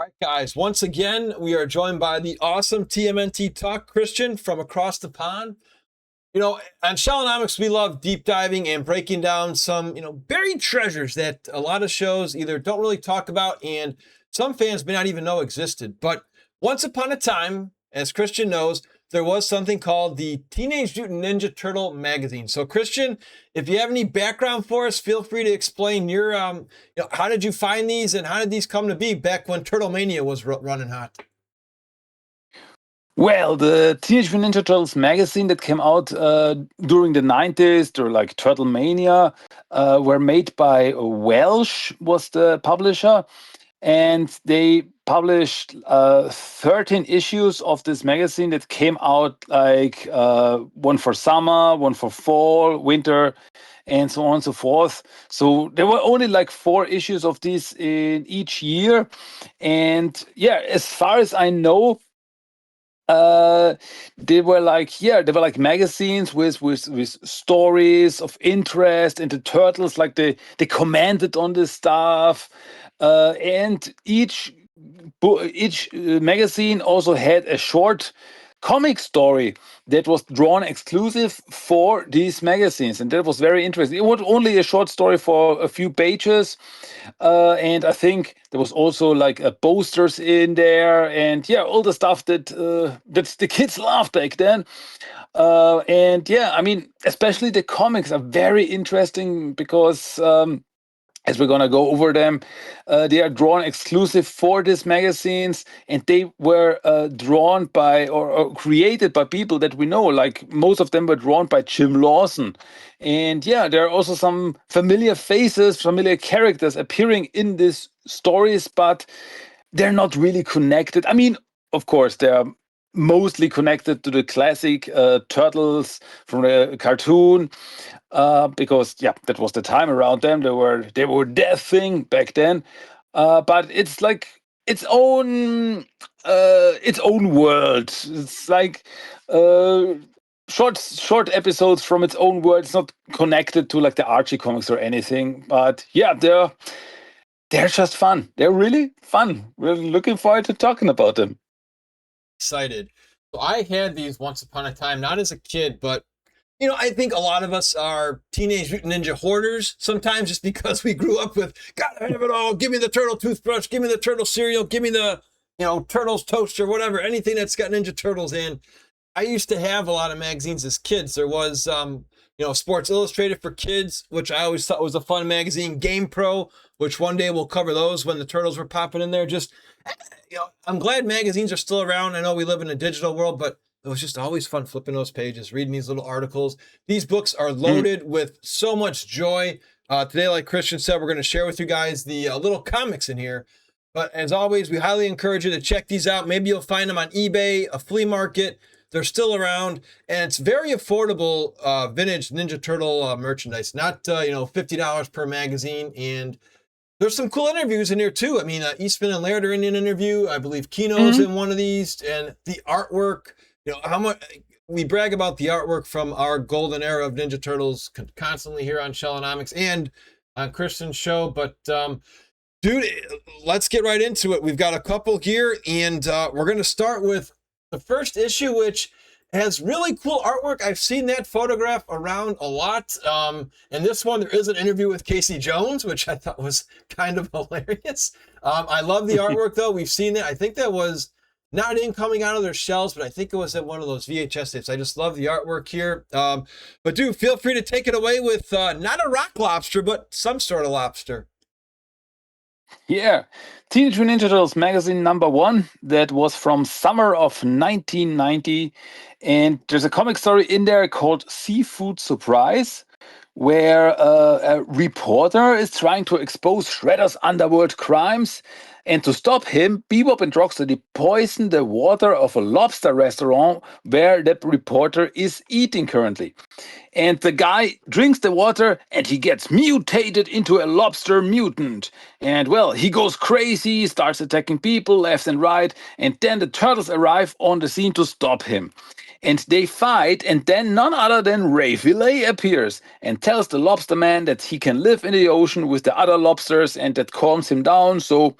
All right, guys, once again, we are joined by the awesome TMNT Talk Christian from across the pond. On Shallonomics, we love deep diving and breaking down some, buried treasures that a lot of shows either don't really talk about and some fans may not even know existed. But once upon a time, as Christian knows, there was something called the Teenage Mutant Ninja Turtle magazine. So, Christian, if you have any background for us, feel free to explain your, how did you find these and how did these come to be back when Turtle Mania was running hot? Well, the Teenage Mutant Ninja Turtles magazine that came out during the 90s, or like Turtle Mania, were made by Welsh, was the publisher, and they published 13 issues of this magazine that came out like one for summer, one for fall, winter, and so on and so forth. So there were only like 4 issues of these in each year. And yeah, as far as I know, they were like magazines with stories of interest in the turtles, like they commented on this stuff, and each magazine also had a short comic story that was drawn exclusive for these magazines, and that was very interesting. It was only a short story for a few pages, and I think there was also like posters in there, and yeah, all the stuff that the kids loved back then. And yeah, I mean, especially the comics are very interesting because as we're gonna go over them, they are drawn exclusive for these magazines, and they were drawn by or created by people that we know. Like most of them were drawn by Jim Lawson, and yeah, there are also some familiar faces, familiar characters appearing in these stories, but they're not really connected. I mean, of course, they are mostly connected to the classic turtles from the cartoon, because yeah, that was the time around them. They were their thing back then, but it's like its own world. It's like short episodes from its own world. It's not connected to like the Archie comics or anything. But yeah, they're just fun. They're really fun. We're looking forward to talking about them. Excited. So I had these once upon a time, not as a kid, but I think a lot of us are Teenage Mutant Ninja hoarders sometimes just because we grew up with, gotta have it all. Give me the turtle toothbrush, give me the turtle cereal, give me the, turtles toaster, whatever, anything that's got Ninja Turtles in. I used to have a lot of magazines as kids. There was, Sports Illustrated for kids, which I always thought was a fun magazine. Game Pro, which one day we'll cover those when the turtles were popping in there. Just, I'm glad magazines are still around. I know we live in a digital world, but it was just always fun flipping those pages, reading these little articles. These books are loaded with so much joy. Today, like Christian said, we're going to share with you guys the little comics in here. But as always, we highly encourage you to check these out. Maybe you'll find them on eBay, a flea market. They're still around, and it's very affordable vintage Ninja Turtle merchandise. Not $50 per magazine, and there's some cool interviews in here too. I mean, Eastman and Laird are in an interview. I believe Kino's in one of these, and the artwork. How much we brag about the artwork from our golden era of Ninja Turtles constantly here on Shallonomics and on Christian's show. But dude, let's get right into it. We've got a couple here, and we're going to start with the first issue, which has really cool artwork. I've seen that photograph around a lot. And this one, there is an interview with Casey Jones, which I thought was kind of hilarious. I love the artwork, though. We've seen that. I think that was not in coming out of their shells, but I think it was at one of those VHS tapes. I just love the artwork here. But dude, feel free to take it away with not a rock lobster, but some sort of lobster. Yeah, Teenage Mutant Ninja Turtles magazine #1, that was from summer of 1990, and there's a comic story in there called Seafood Surprise, where a reporter is trying to expose Shredder's underworld crimes, and to stop him, Bebop and Rocksteady poison the water of a lobster restaurant where the reporter is eating currently. And the guy drinks the water and he gets mutated into a lobster mutant. And well, he goes crazy, starts attacking people left and right, and then the turtles arrive on the scene to stop him. And they fight, and then none other than Ray Fillet appears and tells the lobster man that he can live in the ocean with the other lobsters, and that calms him down. So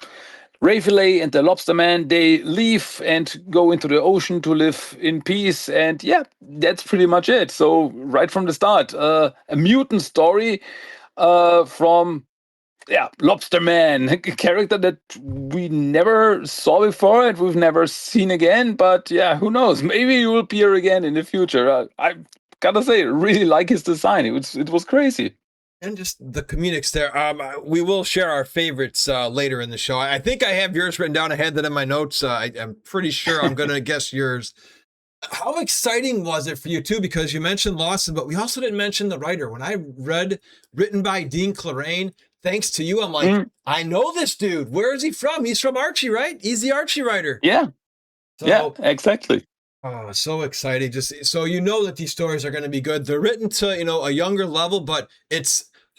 Ray and the Lobster Man, they leave and go into the ocean to live in peace. And yeah, that's pretty much it. So right from the start, a mutant story from Lobster Man, a character that we never saw before and we've never seen again. But yeah, who knows? Maybe he will appear again in the future. I gotta say, I really like his design. It was crazy. And just the comedics there. We will share our favorites later in the show. I think I have yours written down. I had that in my notes. I'm pretty sure I'm going to guess yours. How exciting was it for you too? Because you mentioned Lawson, but we also didn't mention the writer. When I read written by Dean Clarrain, thanks to you, I'm like, I know this dude. Where is he from? He's from Archie, right? He's the Archie writer. Yeah. So, yeah, exactly. Oh, so exciting. Just so you know that these stories are going to be good. They're written to, a younger level, but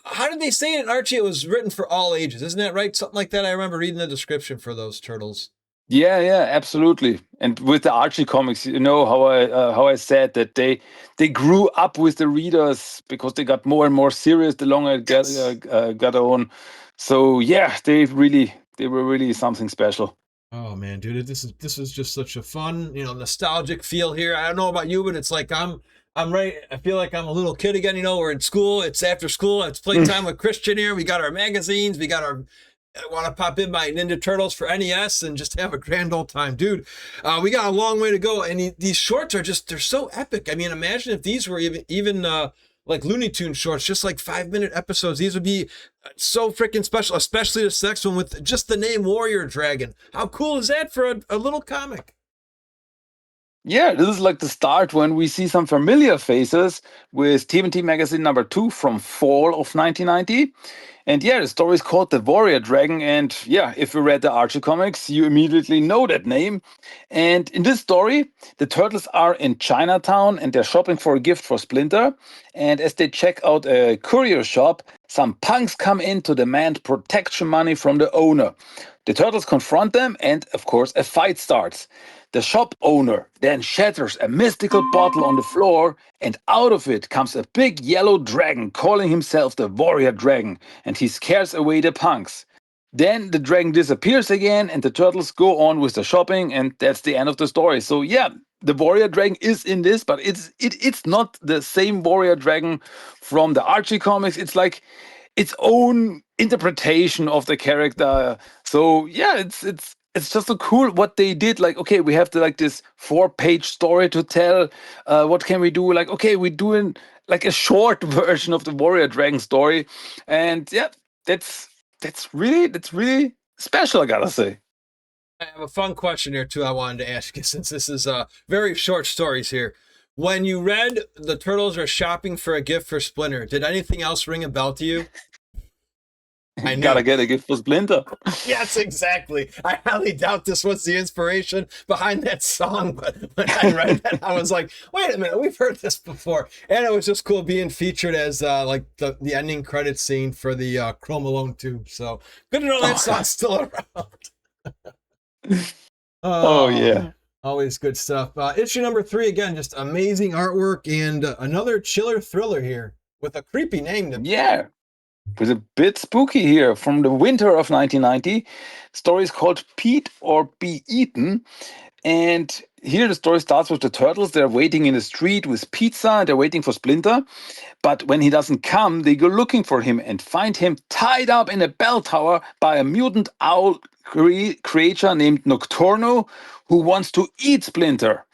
how did they say it in Archie? It was written for all ages. Isn't that right? Something like that. I remember reading the description for those turtles. Yeah, absolutely. And with the Archie comics, you know how I said that they grew up with the readers because they got more and more serious the longer it got on. So yeah, they were really something special. Oh man, dude, this is just such a fun, nostalgic feel here. I don't know about you, but it's like I'm ready. I feel like I'm a little kid again. We're in school. It's after school. It's playtime with Christian here. We got our magazines. We got our. I want to pop in my Ninja Turtles for NES and just have a grand old time, dude. We got a long way to go, and these shorts they're so epic. I mean, imagine if these were even like Looney Tunes shorts, just like 5-minute episodes. These would be so freaking special, especially this next one with just the name Warrior Dragon. How cool is that for a little comic? Yeah, this is like the start when we see some familiar faces with TMNT magazine number 2 from fall of 1990. And yeah, the story is called The Warrior Dragon. And yeah, if you read the Archie comics, you immediately know that name. And in this story, the turtles are in Chinatown and they're shopping for a gift for Splinter. And as they check out a courier shop, some punks come in to demand protection money from the owner. The turtles confront them and, of course, a fight starts. The shop owner then shatters a mystical bottle on the floor, and out of it comes a big yellow dragon calling himself the Warrior Dragon, and he scares away the punks. Then the dragon disappears again, and the turtles go on with the shopping, and that's the end of the story. So yeah, the Warrior Dragon is in this, but it's not the same Warrior Dragon from the Archie comics. It's like its own interpretation of the character. So yeah, it's just so cool what they did. Like, okay, we have this 4-page story to tell. What can we do? Like, okay, we're doing like a short version of the Warrior Dragon story, and yeah, that's really special, I gotta say. I have a fun question here too. I wanted to ask you since this is very short stories here. When you read the turtles are shopping for a gift for Splinter, did anything else ring a bell to you? I gotta get a gift for Splinter. Yes, exactly. I highly doubt this was the inspiration behind that song, but when I read that, I was like, wait a minute, we've heard this before. And it was just cool being featured as like the ending credit scene for the Chrome Alone 2. So good to know that song's still around. Oh yeah. Always good stuff. Issue number 3, again, just amazing artwork and another chiller thriller here with a creepy name. Yeah. It was a bit spooky here from the winter of 1990. The story is called Pete or Be Eaten. And here the story starts with the turtles. They're waiting in the street with pizza and they're waiting for Splinter. But when he doesn't come, they go looking for him and find him tied up in a bell tower by a mutant owl creature named Nocturno who wants to eat Splinter.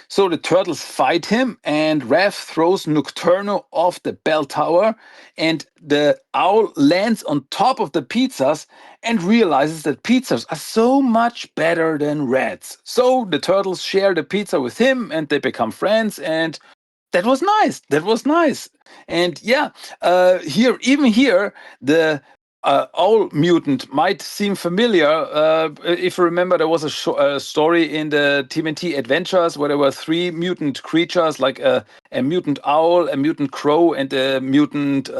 So the turtles fight him, and Raph throws Nocturno off the bell tower, and the owl lands on top of the pizzas and realizes that pizzas are so much better than rats. So the turtles share the pizza with him, and they become friends, and that was nice. That was nice. And yeah, here, the owl mutant might seem familiar. If you remember, there was a story in the TMNT Adventures where there were 3 mutant creatures, like a mutant owl, a mutant crow, and a mutant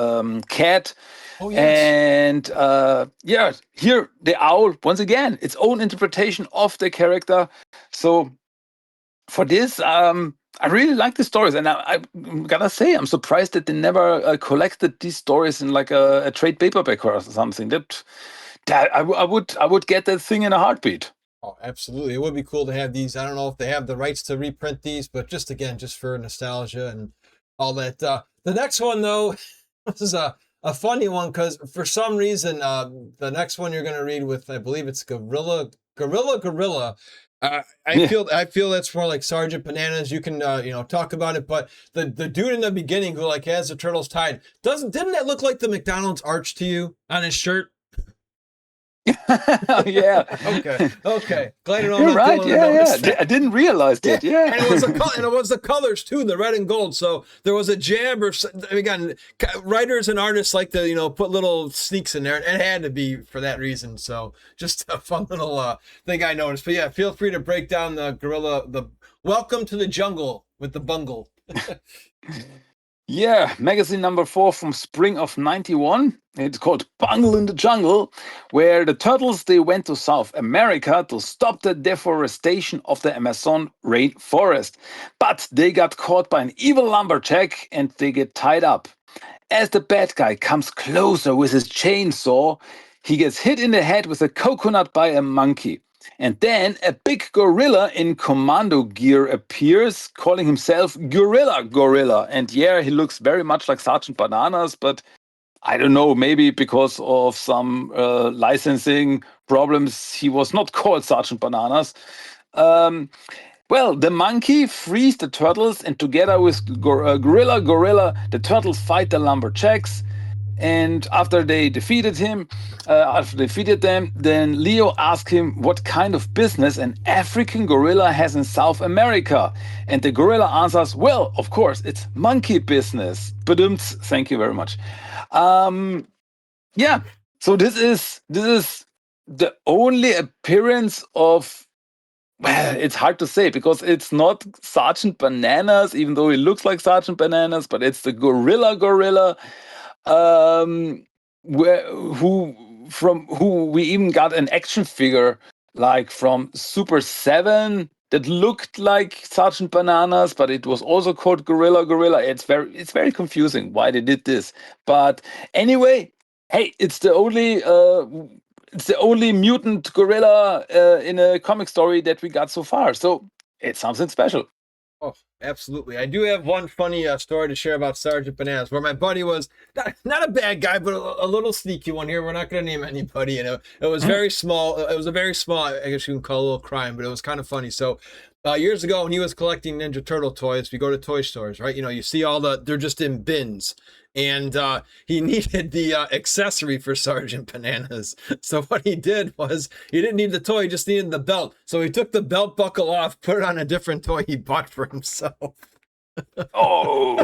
cat. Oh, yes. And yeah, here the owl, once again, its own interpretation of the character. So for this, I really like the stories, and I gotta say, I'm surprised that they never collected these stories in like a trade paperback or something. That I would get that thing in a heartbeat. Oh, absolutely. It would be cool to have these. I don't know if they have the rights to reprint these, but just again, just for nostalgia and all that. The next one, though, this is a funny one because for some reason, the next one you're going to read with, I believe it's Gorilla. Yeah. I feel that's more like Sergeant Bananas. You can talk about it, but the dude in the beginning who like has the turtles tied didn't that look like the McDonald's arch to you on his shirt? Yeah. Okay. Glad you know You're I'm not right. the only one Yeah, that noticed yeah. I didn't realize that. Yeah. and it was the colors too, the red and gold. So there was a jab, or again, writers and artists like to put little sneaks in there, and it had to be for that reason. So just a fun little thing I noticed. But yeah, feel free to break down the gorilla, the Welcome to the Jungle with the bungle. Yeah, magazine number 4 from spring of 91. It's called Bungle in the Jungle, where the turtles, they went to South America to stop the deforestation of the Amazon rainforest. But they got caught by an evil lumberjack and they get tied up. As the bad guy comes closer with his chainsaw, he gets hit in the head with a coconut by a monkey. And then a big gorilla in commando gear appears, calling himself Gorilla. And yeah, he looks very much like Sergeant Bananas, but I don't know, maybe because of some licensing problems, he was not called Sergeant Bananas. Well, the monkey frees the turtles, and together with Gorilla, the turtles fight the lumberjacks. And after they defeated them, then Leo asked him what kind of business an African gorilla has in South America. And the gorilla answers, well, of course, it's monkey business. Badumts, thank you very much. Yeah, so this is the only appearance of, well, it's hard to say because it's not Sergeant Bananas, even though he looks like Sergeant Bananas, but it's the gorilla, who we even got an action figure like from Super 7 that looked like Sergeant Bananas, but it was also called Gorilla. It's very confusing why they did this. But anyway, hey, it's the only mutant gorilla in a comic story that we got so far. So it's something special. Oh, absolutely. I do have one funny story to share about Sergeant Bananas, where my buddy was not a bad guy, but a little sneaky one here. We're not going to name anybody. It was very small. It was a very small, I guess you can call it a little crime, but it was kind of funny. So years ago, when he was collecting Ninja Turtle toys, we go to toy stores, right? You see they're just in bins. And he needed the accessory for Sergeant Bananas. So what he did was he didn't need the toy, he just needed the belt. So he took the belt buckle off, put it on a different toy he bought for himself. Oh,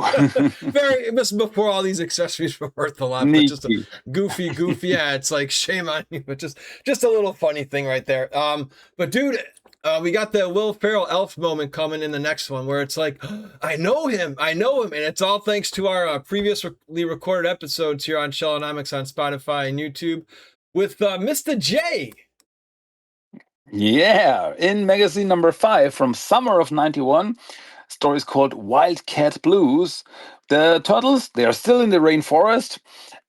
This is before all these accessories were worth a lot. But just a goofy. Yeah, it's like shame on you, but just a little funny thing right there. But dude, we got the Will Ferrell elf moment coming in the next one where it's like, I know him, and it's all thanks to our previously recorded episodes here on Shellonomics on Spotify and YouTube with Mr. J. Yeah, in magazine number 5 from summer of 91, story is called Wildcat Blues. The turtles, they are still in the rainforest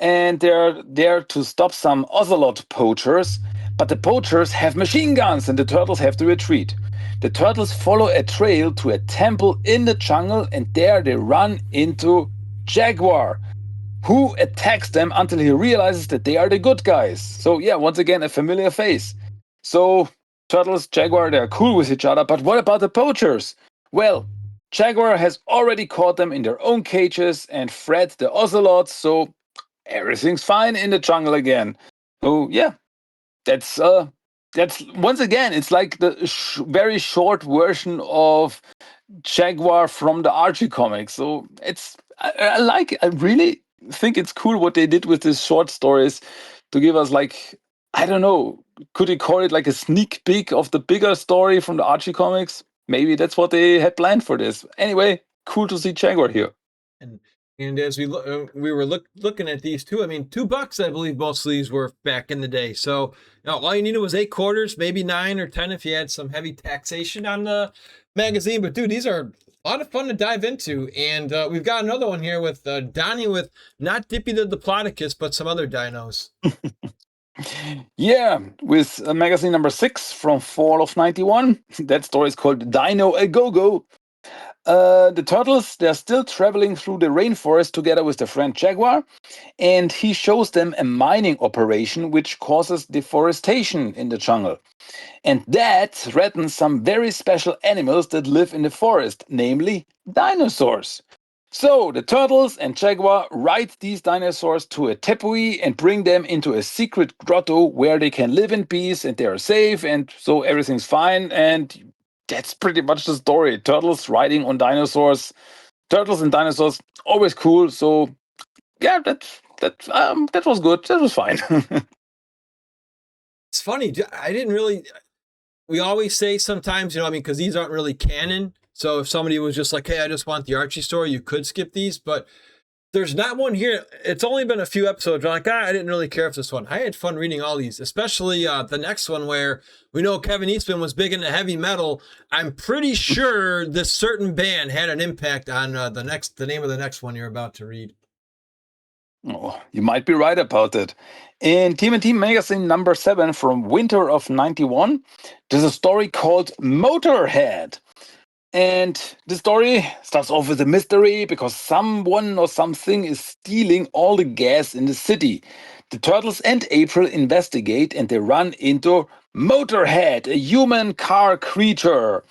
and they're there to stop some ocelot poachers, but the poachers have machine guns and the turtles have to retreat. The turtles follow a trail to a temple in the jungle and there they run into Jaguar, who attacks them until he realizes that they are the good guys. So yeah, once again, a familiar face. So turtles, Jaguar, they're cool with each other, but what about the poachers? Well, Jaguar has already caught them in their own cages and fed the ocelots, so everything's fine in the jungle again. So yeah, that's once again, it's like the very short version of Jaguar from the Archie comics. So I like it. I really think it's cool what they did with these short stories to give us, like, I don't know, could you call it like a sneak peek of the bigger story from the Archie comics? Maybe that's what they had planned for this. Anyway, cool to see Jaguar here. And as we were looking at these two, I mean, $2, I believe most of these were back in the day. So all you needed was 8 quarters, maybe 9 or 10 if you had some heavy taxation on the magazine. But dude, these are a lot of fun to dive into. And we've got another one here with Donnie with not Dippy the Diplodocus, but some other dinos. Yeah, with magazine number 6 from fall of 91. That story is called Dino A Go Go. The turtles, they're still traveling through the rainforest together with their friend Jaguar, and he shows them a mining operation which causes deforestation in the jungle. And that threatens some very special animals that live in the forest, namely dinosaurs. So the turtles and Jaguar ride these dinosaurs to a teepee and bring them into a secret grotto where they can live in peace and they are safe, and so everything's fine. And that's pretty much the story. Turtles riding on dinosaurs. Turtles and dinosaurs, always cool. So yeah, that was good. That was fine. It's funny. I didn't really. We always say sometimes, I mean, because these aren't really canon. So if somebody was just like, "Hey, I just want the Archie story," you could skip these. But there's not one here. It's only been a few episodes. I'm like, I didn't really care for this one. I had fun reading all these, especially the next one where we know Kevin Eastman was big into heavy metal. I'm pretty sure this certain band had an impact on the name of the next one you're about to read. Oh, you might be right about it. In TMNT magazine number 7 from winter of 91, there's a story called Motorhead. And the story starts off with a mystery because someone or something is stealing all the gas in the city. The Turtles and April investigate and they run into Motorhead, a human car creature,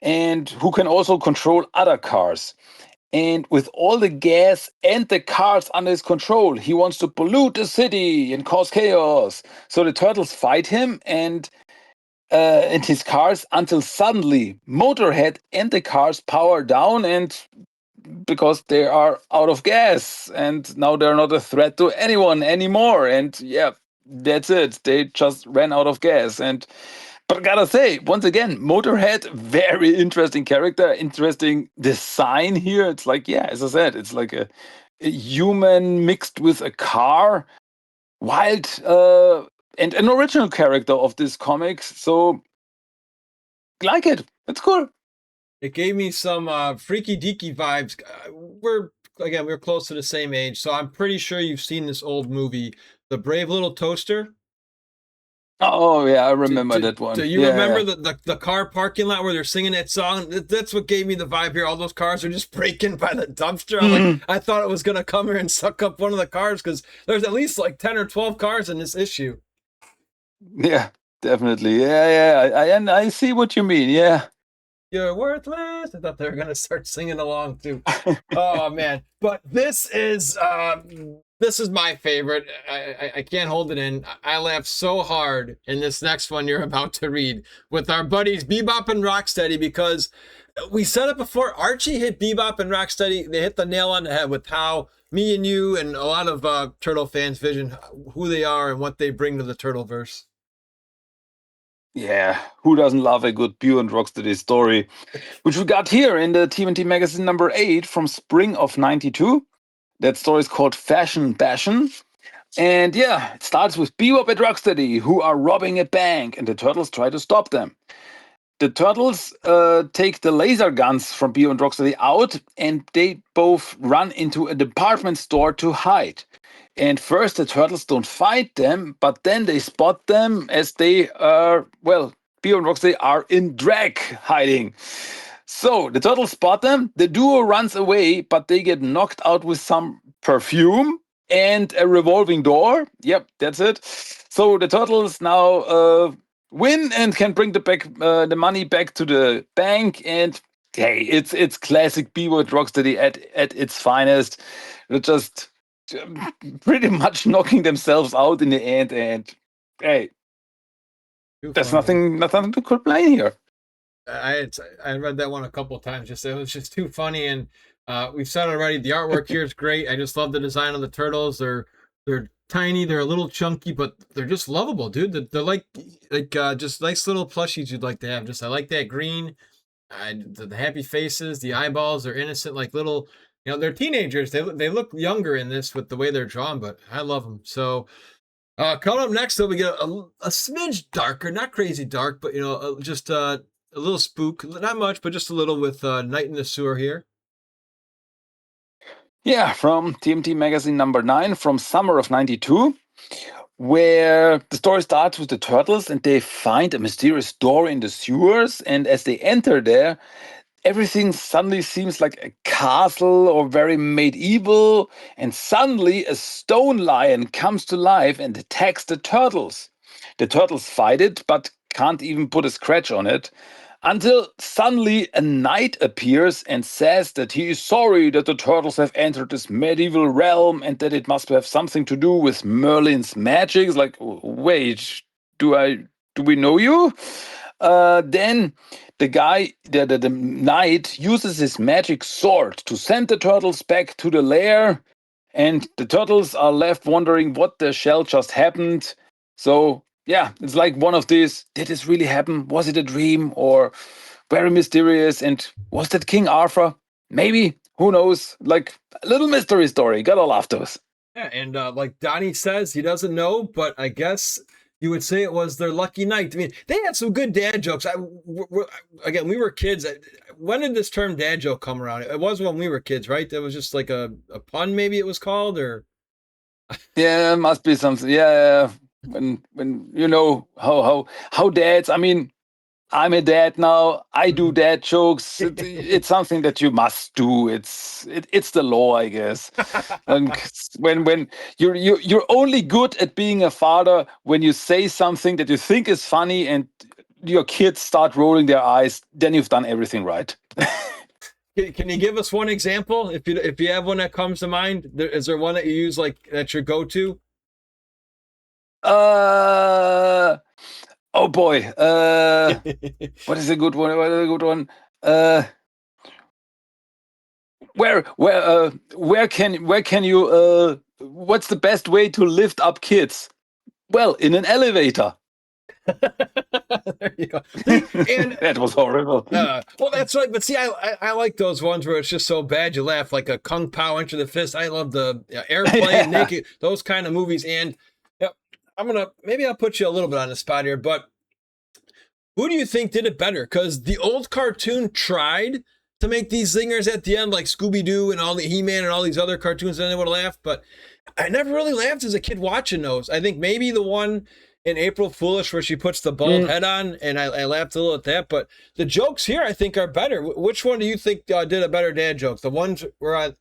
and who can also control other cars. And with all the gas and the cars under his control, he wants to pollute the city and cause chaos. So the turtles fight him and his cars until suddenly Motorhead and the cars power down, and because they are out of gas, and now they're not a threat to anyone anymore. And yeah, that's it. They just ran out of gas. And but I gotta say, once again, Motorhead, very interesting character, interesting design here. It's like, yeah, as I said, it's like a human mixed with a car, wild, and an original character of this comics. So, like it. It's cool. It gave me some freaky deaky vibes. We're close to the same age, so I'm pretty sure you've seen this old movie, The Brave Little Toaster. Oh yeah, I Do, remember do, that do one. you Yeah, remember the car parking lot where they're singing that song? That's what gave me the vibe here. All those cars are just breaking by the dumpster. I'm like, yeah. I thought it was gonna come here and suck up one of the cars because there's at least like 10 or 12 cars in this issue. Yeah, definitely. Yeah, yeah. And I see what you mean. Yeah. You're worthless. I thought they were gonna start singing along too. Oh man, but this is my favorite. I can't hold it in. I laughed so hard in this next one you're about to read with our buddies Bebop and Rocksteady, because we said it before. Archie hit Bebop and Rocksteady. They hit the nail on the head with how me and you and a lot of Turtle fans vision who they are and what they bring to the Turtleverse. Yeah, who doesn't love a good Bew and Rocksteady story? Which we got here in the TMNT magazine number 8 from spring of 92. That story is called Fashion Bastion. And yeah, it starts with Bebop and Rocksteady, who are robbing a bank, and the turtles try to stop them. The turtles take the laser guns from Bebop and Rocksteady out, and they both run into a department store to hide. And first, the turtles don't fight them, but then they spot them as they are, well, Bebop and Rocksteady are in drag hiding. So the turtles spot them, the duo runs away, but they get knocked out with some perfume and a revolving door. Yep, that's it. So the turtles now win and can bring the money back to the bank. And hey, it's classic Bebop Rocksteady at its finest. They're just pretty much knocking themselves out in the end. And hey, Too there's funny. nothing to complain here. I read that one a couple of times. Just it was just too funny, and we've said already. The artwork here is great. I just love the design of the turtles. They're tiny. They're a little chunky, but they're just lovable, dude. They're like just nice little plushies you'd like to have. Just I like that green. The happy faces, the eyeballs. They're innocent, like little. They're teenagers. They look younger in this with the way they're drawn, but I love them. So coming up next, though, we get a smidge darker, not crazy dark, but just a little spook, not much, but just a little with Night in the Sewer here. Yeah, from TMT magazine number 9 from summer of 92. where the story starts with the turtles and they find a mysterious door in the sewers. And as they enter there, everything suddenly seems like a castle or very medieval. And suddenly a stone lion comes to life and attacks the turtles. The turtles fight it, but can't even put a scratch on it. Until suddenly a knight appears and says that he is sorry that the turtles have entered this medieval realm and that it must have something to do with Merlin's magic. It's like, wait, do I do we know you? Then the knight uses his magic sword to send the turtles back to the lair, and the turtles are left wondering what the shell just happened. So yeah, it's like one of these, did this really happen? Was it a dream? Or very mysterious? And was that King Arthur? Maybe, who knows? Like a little mystery story. Gotta love those. Yeah, and like Donnie says, he doesn't know, but I guess you would say it was their lucky night. I mean, they had some good dad jokes. Again, we were kids. When did this term dad joke come around? It was when we were kids, right? That was just like a pun, maybe it was called, or Yeah, must be something. Yeah, when you know how dads. I mean, I'm a dad now. I do dad jokes. It's something that you must do. It's the law, I guess. And when you're only good at being a father when you say something that you think is funny and your kids start rolling their eyes, then you've done everything right. Can you give us one example if you have one that comes to mind? Is there one that you use like that's your go-to? Uh oh boy. What is a good one? What is a good one? Uh where can you what's the best way to lift up kids? Well, in an elevator. There you go. See, and That was horrible. well, that's right. But see, I like those ones where it's just so bad you laugh, like a Kung Pao Enter the Fist. I love the Airplane, Yeah. Naked, those kind of movies. And yeah, maybe I'll put you a little bit on the spot here, but who do you think did it better? Because the old cartoon tried to make these zingers at the end, like Scooby Doo and all the He-Man and all these other cartoons, and I would laugh. But I never really laughed as a kid watching those. I think maybe the one in April Foolish where she puts the bald head on, and I laughed a little at that. But the jokes here, I think, are better. Which one do you think did a better dad jokes? The ones where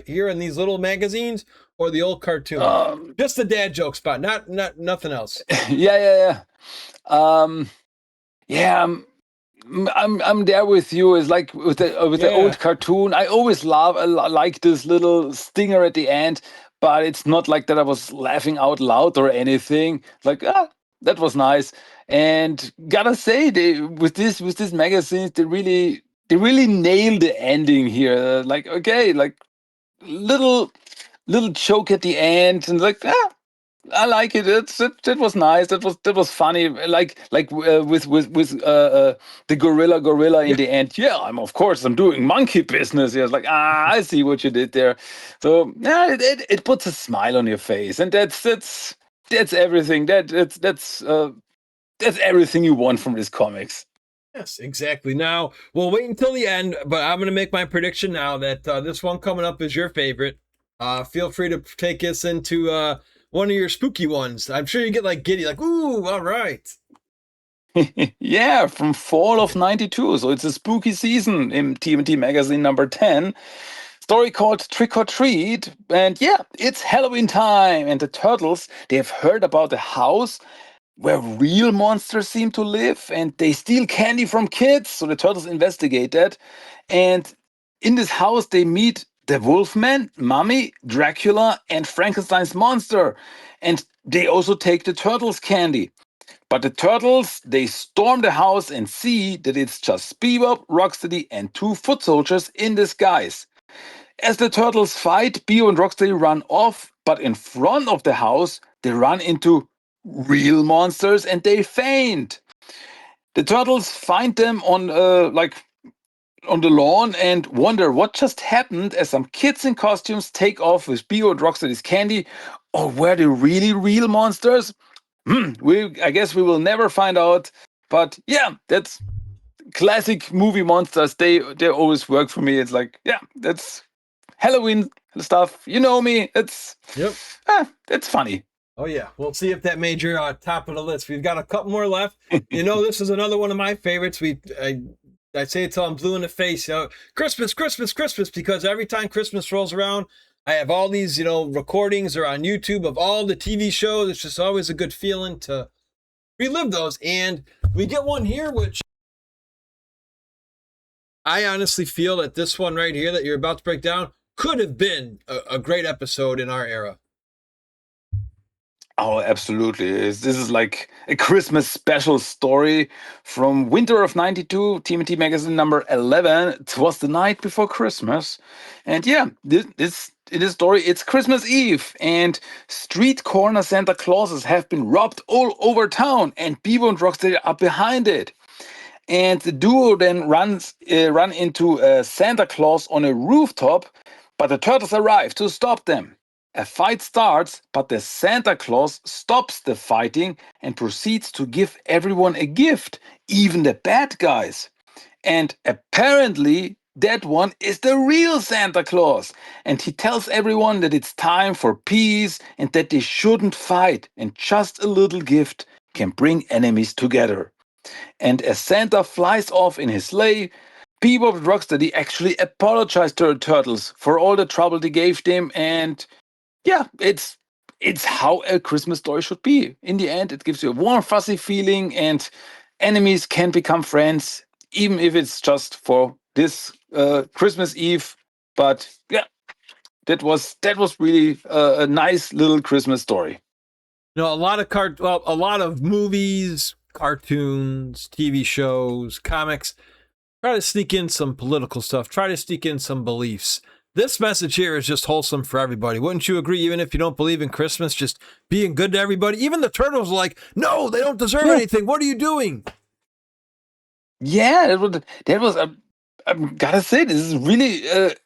here in these little magazines, or the old cartoon? Just the dad joke spot, not nothing else. Yeah. Yeah, I'm there with you. It's like with the old cartoon. I always like this little stinger at the end, but it's not like that I was laughing out loud or anything. Like that was nice. And gotta say, they with this magazines, they really nailed the ending here. Like okay, like little joke at the end, and like I like it. That was nice. That was funny. With the gorilla in the end. Yeah, I'm doing monkey business. Yeah, it's like I see what you did there. So yeah, it puts a smile on your face, and that's everything. That's everything you want from this comics. Yes, exactly. Now, we'll wait until the end, but I'm going to make my prediction now that this one coming up is your favorite. Feel free to take us into one of your spooky ones. I'm sure you get like giddy, like, ooh, all right. Yeah, from fall of '92. So it's a spooky season in TMNT magazine number 10. Story called Trick or Treat. And yeah, it's Halloween time. And the turtles, they have heard about the house where real monsters seem to live and they steal candy from kids. So the turtles investigate that. And in this house, they meet the Wolfman, Mummy, Dracula, and Frankenstein's monster. And they also take the turtles' candy. But the turtles, they storm the house and see that it's just Bebop, Rocksteady, and two foot soldiers in disguise. As the turtles fight, Bebop and Rocksteady run off, but in front of the house, they run into real monsters and they faint. The turtles find them on the lawn and wonder what just happened as some kids in costumes take off with Bebop and Rocksteady's candy. Or were they really real monsters? I guess we will never find out. But yeah, that's classic movie monsters. They always work for me. It's like, yeah, that's Halloween stuff. You know me. It's Yep. it's funny. Oh yeah, we'll see if that made your top of the list. We've got a couple more left. You know, this is another one of my favorites. I say it till I'm blue in the face. You know, Christmas, Christmas, Christmas, because every time Christmas rolls around, I have all these, you know, recordings or on YouTube of all the TV shows. It's just always a good feeling to relive those. And we get one here, which I honestly feel that this one right here that you're about to break down could have been a great episode in our era. Oh, absolutely. This is like a Christmas special story from winter of 92, TMNT magazine number 11. It was the night before Christmas. And yeah, in this story, it's Christmas Eve, and street corner Santa Clauses have been robbed all over town, and Beaver and Rocksteady are behind it. And the duo then run into Santa Claus on a rooftop, but the turtles arrive to stop them. A fight starts, but the Santa Claus stops the fighting and proceeds to give everyone a gift, even the bad guys. And apparently, that one is the real Santa Claus. And he tells everyone that it's time for peace and that they shouldn't fight, and just a little gift can bring enemies together. And as Santa flies off in his sleigh, Bebop and Rocksteady actually apologize to the turtles for all the trouble they gave them. And yeah, it's how a Christmas story should be. In the end, it gives you a warm, fuzzy feeling, and enemies can become friends, even if it's just for this Christmas Eve. But yeah, that was really a nice little Christmas story. You know, a lot of movies, cartoons, TV shows, comics try to sneak in some political stuff, try to sneak in some beliefs. This message here is just wholesome for everybody. Wouldn't you agree? Even if you don't believe in Christmas, just being good to everybody. Even the turtles are like, no, they don't deserve anything. What are you doing? Yeah, that was I'm gotta say this is really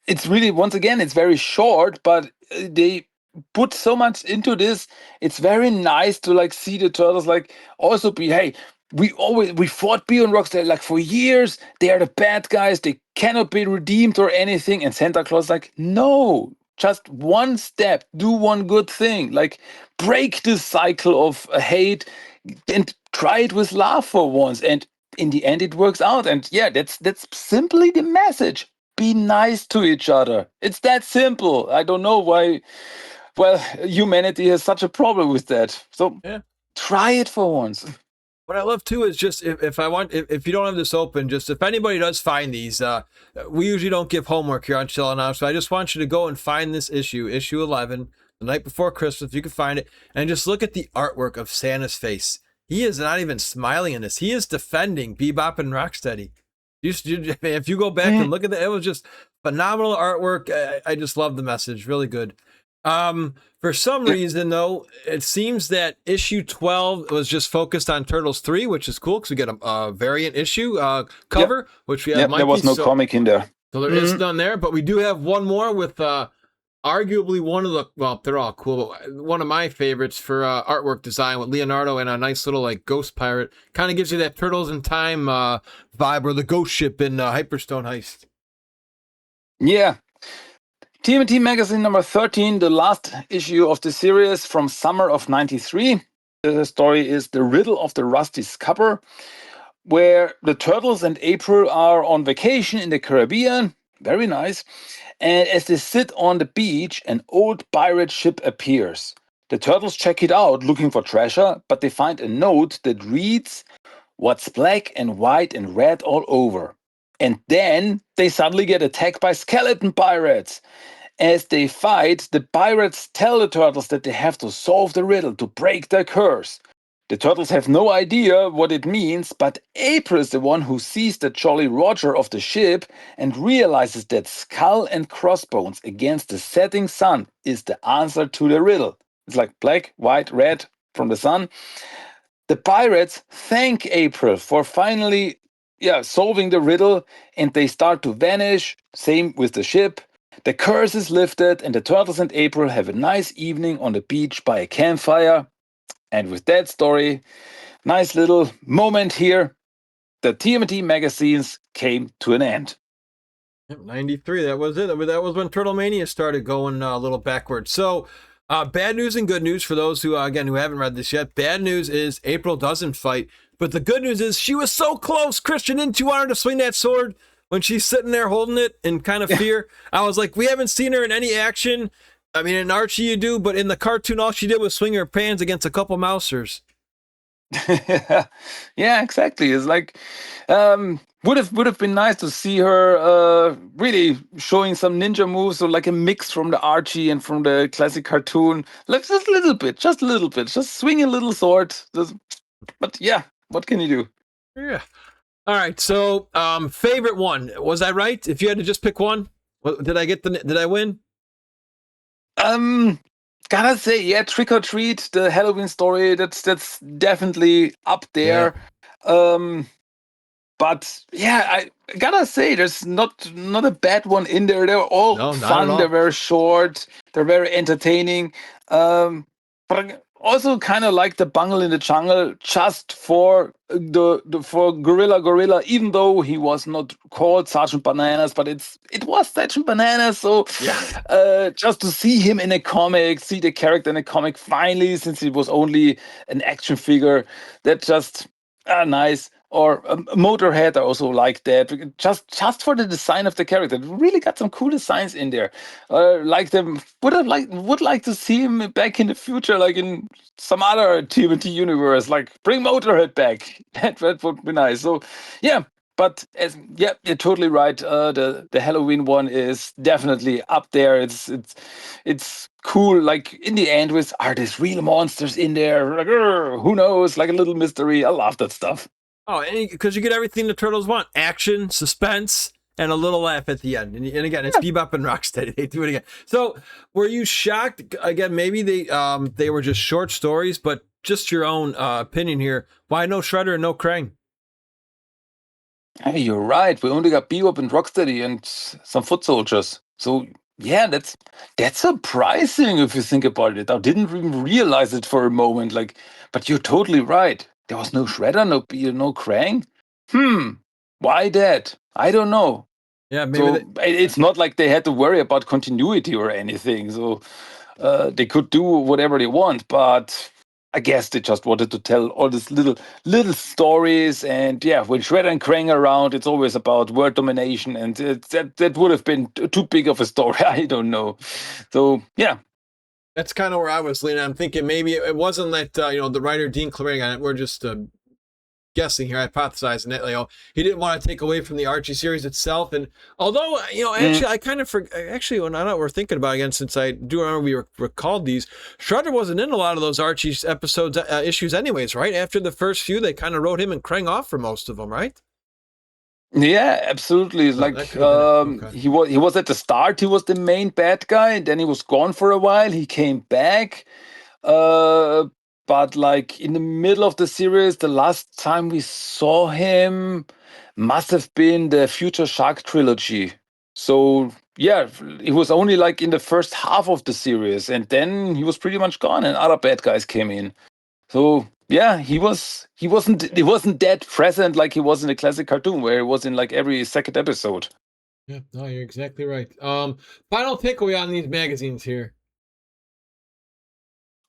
it's really, once again, it's very short, but they put so much into this. It's very nice to like see the turtles like also be, hey, we fought Beyond Rocksteady like for years. They are the bad guys. They cannot be redeemed or anything. And Santa Claus like, no, just one step, do one good thing, like break this cycle of hate and try it with love for once. And in the end, it works out. And yeah, that's simply the message. Be nice to each other. It's that simple. I don't know why. Well, humanity has such a problem with that. So Yeah. try it for once. What I love too is just if you don't have this open, just if anybody does find these, we usually don't give homework here on Chill Out Now, so I just want you to go and find this issue 11, the night before Christmas, if you can find it, and just look at the artwork of Santa's face. He is not even smiling in this. He is defending Bebop and Rocksteady. If you go back and look at it was just phenomenal artwork. I just love the message. Really good. For some reason, though, it seems that issue 12 was just focused on Turtles 3, which is cool because we get a variant issue cover, which we have. There was no comic in there. So there is none there, but we do have one more with arguably one of the, well, they're all cool, but one of my favorites for artwork design with Leonardo and a nice little like ghost pirate. Kind of gives you that Turtles in Time vibe, or the ghost ship in Hyperstone Heist. Yeah. TMNT magazine number 13, the last issue of the series from summer of 93. The story is The Riddle of the Rusty Scupper, where the turtles and April are on vacation in the Caribbean. Very nice. And as they sit on the beach, an old pirate ship appears. The turtles check it out looking for treasure, but they find a note that reads, "What's black and white and red all over?" And then they suddenly get attacked by skeleton pirates. As they fight, the pirates tell the turtles that they have to solve the riddle to break their curse. The turtles have no idea what it means, but April is the one who sees the Jolly Roger of the ship and realizes that skull and crossbones against the setting sun is the answer to the riddle. It's like black, white, red from the sun. The pirates thank April for finally solving the riddle, and they start to vanish. Same with the ship. The curse is lifted, and the turtles and April have a nice evening on the beach by a campfire. And with that story, nice little moment here, the TMNT magazines came to an end. 93, that was it. That was when Turtle Mania started going a little backwards. So Bad news and good news for those who, again, who haven't read this yet. Bad news is April doesn't fight, but the good news is she was so close. Christian didn't you want her to swing that sword when she's sitting there holding it in kind of fear? I was like, we haven't seen her in any action. I mean, in Archie you do, but in the cartoon, all she did was swing her pans against a couple mousers. Yeah, exactly. It's like would have been nice to see her really showing some ninja moves, or like a mix from the Archie and from the classic cartoon. Like just a little bit, just swing a little sword. But yeah, what can you do? Yeah. All right. So, favorite one. Was I right? If you had to just pick one, did I win? Um, Gotta say, yeah, Trick or Treat, the Halloween story, that's definitely up there. Um, but yeah, I gotta say, there's not a bad one in there. They're all No, not at fun. They're all. very short. They're very entertaining. But I also kind of like the Bungle in the Jungle, just for the for Gorilla, even though he was not called Sergeant Bananas, but it was Sergeant Bananas. So Yeah. just to see him in a comic, see the character in a comic finally, since it was only an action figure, that just nice. Or Motorhead, I also like that. Just for the design of the character, really got some cool designs in there. Like them, would like to see him back in the future, like in some other TMNT universe. Like bring Motorhead back. That would be nice. So yeah, but yeah, you're totally right. The Halloween one is definitely up there. It's cool. Like in the end, with are these real monsters in there? Like, who knows? Like a little mystery. I love that stuff. Oh, because you get everything the turtles want: action, suspense, and a little laugh at the end. And again, it's Bebop and Rocksteady. They do it again. So, were you shocked? Again, maybe they were just short stories, but just your own opinion here. Why no Shredder and no Krang? Hey, you're right. We only got Bebop and Rocksteady and some foot soldiers. So yeah, that's surprising if you think about it. I didn't even realize it for a moment. Like, but you're totally right. There was no Shredder, no Krang. Hmm. Why that? I don't know. Yeah, maybe So it's not like they had to worry about continuity or anything. So they could do whatever they want, but I guess they just wanted to tell all these little stories. And yeah, when Shredder and Krang are around, it's always about world domination, and that would have been too big of a story. I don't know. So yeah. that's kind of where I was leaning. I'm thinking maybe it wasn't that the writer Dean Claring on it. We're just guessing here, hypothesizing that he didn't want to take away from the Archie series itself. And although actually, I kind of actually when I know we're thinking about it again, since I do remember we recalled these, Shredder wasn't in a lot of those Archie episodes issues, anyways, right? After the first few, they kind of wrote him and Krang off for most of them, right? Yeah, absolutely. So that Like could have been it. Okay. he was at the start, he was the main bad guy, and then he was gone for a while. He came back. Uh, but like in the middle of the series, the last time we saw him must have been the Future Shark trilogy. So yeah, it was only like in the first half of the series, and then he was pretty much gone, and other bad guys came in. So yeah, he wasn't that present like he was in the classic cartoon, where he was in like every second episode. Yeah, no, you're exactly right. Final takeaway on these magazines here.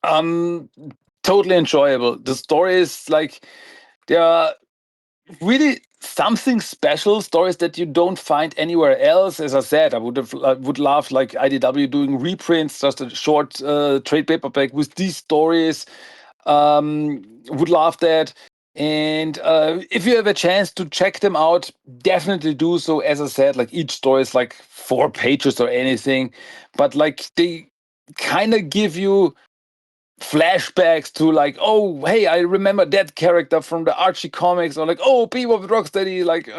Um, Totally enjoyable. The stories, like, they are really something special, stories that you don't find anywhere else. As I said, I would love like IDW doing reprints, just a short trade paperback with these stories. Would love that. And if you have a chance to check them out, definitely do so. As I said, like each story is like 4 pages or anything, but like they kind of give you flashbacks to like, oh, hey, I remember that character from the Archie comics, or like, oh, Bebop with Rocksteady, like,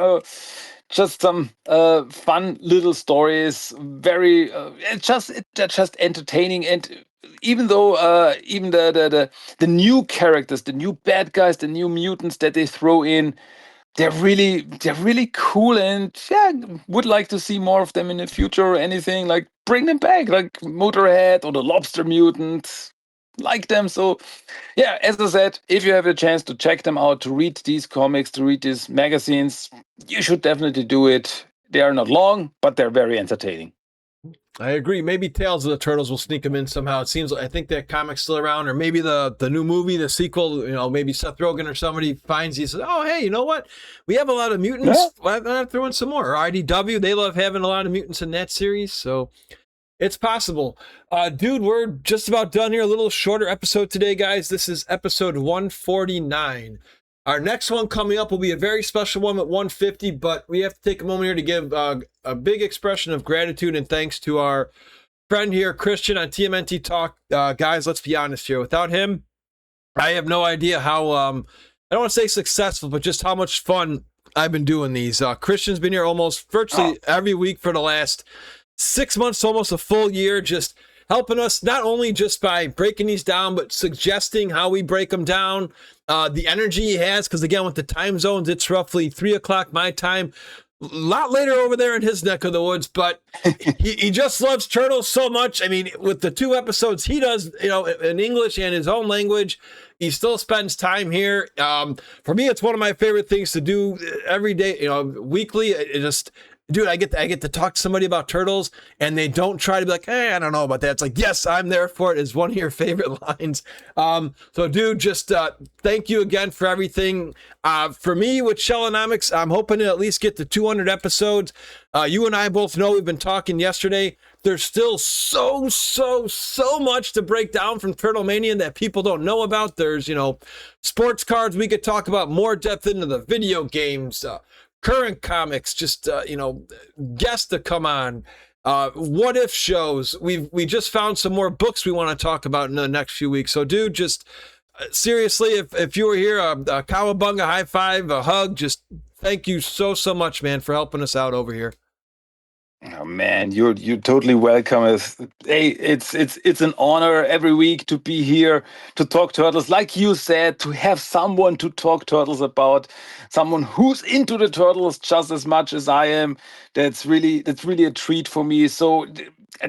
just some fun little stories. Very, it's just entertaining. And even though, even the new characters, the new bad guys, the new mutants that they throw in, they're really cool, and yeah, would like to see more of them in the future or anything. Like bring them back, like Motorhead or the Lobster Mutant, like them. So yeah, as I said, if you have a chance to check them out, to read these comics, to read these magazines, you should definitely do it. They are not long, but they're very entertaining. I agree. Maybe Tales of the Turtles will sneak them in somehow. It seems like I think that comic's still around, or maybe the new movie, the sequel. Maybe Seth Rogen or somebody finds these. Oh, hey, you know what? We have a lot of mutants. Yeah. Why not throw in some more? Or IDW, they love having a lot of mutants in that series, so it's possible. Dude, we're just about done here. A little shorter episode today, guys. This is episode 149. Our next one coming up will be a very special one at 150, but we have to take a moment here to give a big expression of gratitude and thanks to our friend here, Christian, on TMNT Talk. Guys, let's be honest here. Without him, I have no idea how, I don't want to say successful, but just how much fun I've been doing these. Christian's been here almost virtually every week for the last 6 months, almost a full year, just helping us not only just by breaking these down, but suggesting how we break them down. The energy he has, because again, with the time zones, it's roughly 3 o'clock my time. A lot later over there in his neck of the woods, but he just loves Turtles so much. I mean, with the 2 episodes he does, in English and his own language, he still spends time here. For me, it's one of my favorite things to do every day, weekly. Dude, I get to talk to somebody about Turtles, and they don't try to be like, hey, I don't know about that. It's like, yes, I'm there for it, is one of your favorite lines. So, dude, just thank you again for everything. For me, with Shellonomics, I'm hoping to at least get to 200 episodes. You and I both know, we've been talking yesterday, there's still so much to break down from Turtle Mania that people don't know about. There's, sports cards we could talk about, more depth into the video games, current comics, just guests to come on, what if shows. We just found some more books we want to talk about in the next few weeks. So, dude, just seriously, if you were here, a cowabunga, high five, a hug. Just thank you so much, man, for helping us out over here. Oh man, you're totally welcome. It's an honor every week to be here to talk Turtles. Like you said, to have someone to talk Turtles about, someone who's into the Turtles just as much as I am. That's really a treat for me. So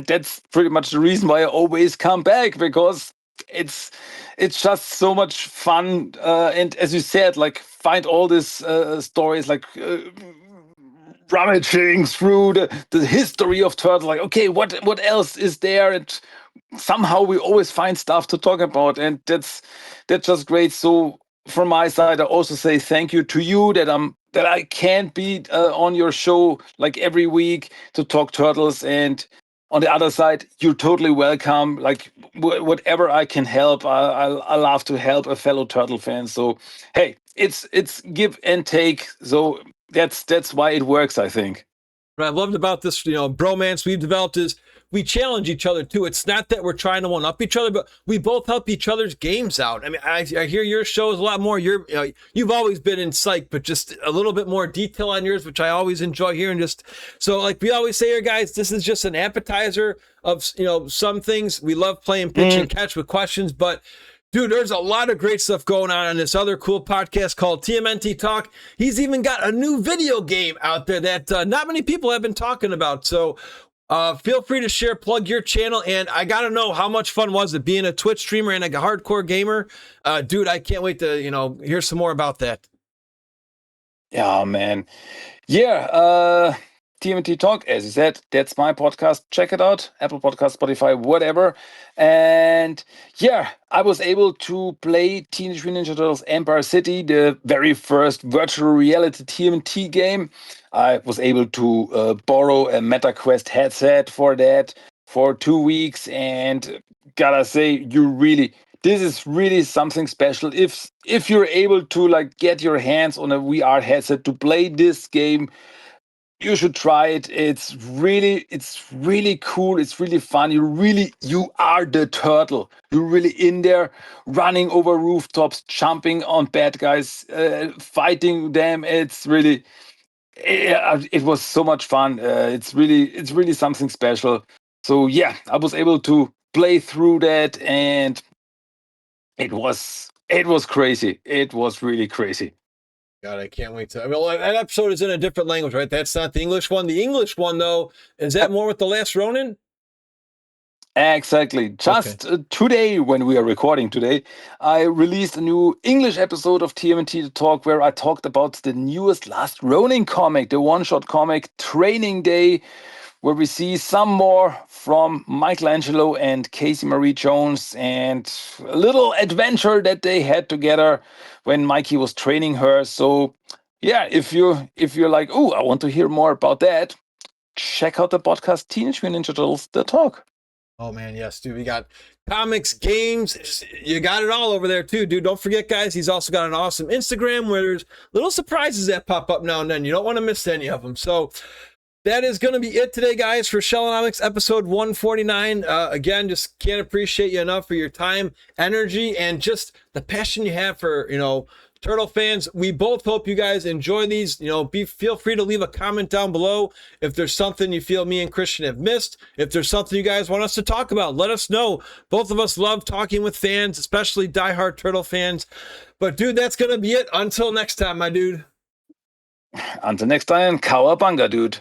that's pretty much the reason why I always come back, because it's just so much fun. And as you said, like, find all these stories, like rummaging through the history of Turtles, like, okay, what else is there? And somehow we always find stuff to talk about, and that's just great. So from my side, I also say thank you to you that I can't be on your show like every week to talk Turtles. And on the other side, you're totally welcome. Like, whatever I can help, I love to help a fellow Turtle fan. So hey, it's give and take. So that's why it works, I think. What I've loved about this, bromance we've developed is we challenge each other too. It's not that we're trying to one up each other, but we both help each other's games out. I mean, I hear your show is a lot more. You've always been in psych, but just a little bit more detail on yours, which I always enjoy hearing. Just so, like we always say here, guys, this is just an appetizer of some things. We love playing pitch and catch with questions, but dude, there's a lot of great stuff going on this other cool podcast called TMNT Talk. He's even got a new video game out there that not many people have been talking about. So feel free to share, plug your channel. And I got to know, how much fun was it being a Twitch streamer and a hardcore gamer? Dude, I can't wait to, hear some more about that. Yeah, man. Yeah. TMNT Talk, as you said, that's my podcast. Check it out. Apple Podcast, Spotify, whatever. And yeah, I was able to play Teenage Mutant Ninja Turtles Empire City, the very first virtual reality TMNT game. I was able to borrow a MetaQuest headset for that for 2 weeks. And gotta say, this is really something special. If you're able to like get your hands on a VR headset to play this game, you should try it. It's really cool. It's really fun. You are the turtle. You're really in there, running over rooftops, jumping on bad guys, fighting them. It's really, it was so much fun. It's really something special. So yeah, I was able to play through that, and it was crazy. It was really crazy. God, I can't wait to. That episode is in a different language, right? That's not the English one. The English one, though, is that more with The Last Ronin? Exactly. Just today, when we are recording today, I released a new English episode of TMNT Talk where I talked about the newest Last Ronin comic, the one-shot comic, Training Day. where we see some more from Michelangelo and Casey Marie Jones and a little adventure that they had together when Mikey was training her. So yeah, if you're like, oh, I want to hear more about that, check out the podcast Teenage Mutant Ninja Turtles: The Talk. Oh man, yes, dude. We got comics, games. You got it all over there too, dude. Don't forget, guys, he's also got an awesome Instagram where there's little surprises that pop up now and then. You don't want to miss any of them. So that is going to be it today, guys, for Shellonomics episode 149. Again, just can't appreciate you enough for your time, energy, and just the passion you have for, Turtle fans. We both hope you guys enjoy these. Feel free to leave a comment down below if there's something you feel me and Christian have missed. If there's something you guys want us to talk about, let us know. Both of us love talking with fans, especially diehard Turtle fans. But dude, that's going to be it. Until next time, my dude. Until next time, cowabunga, dude.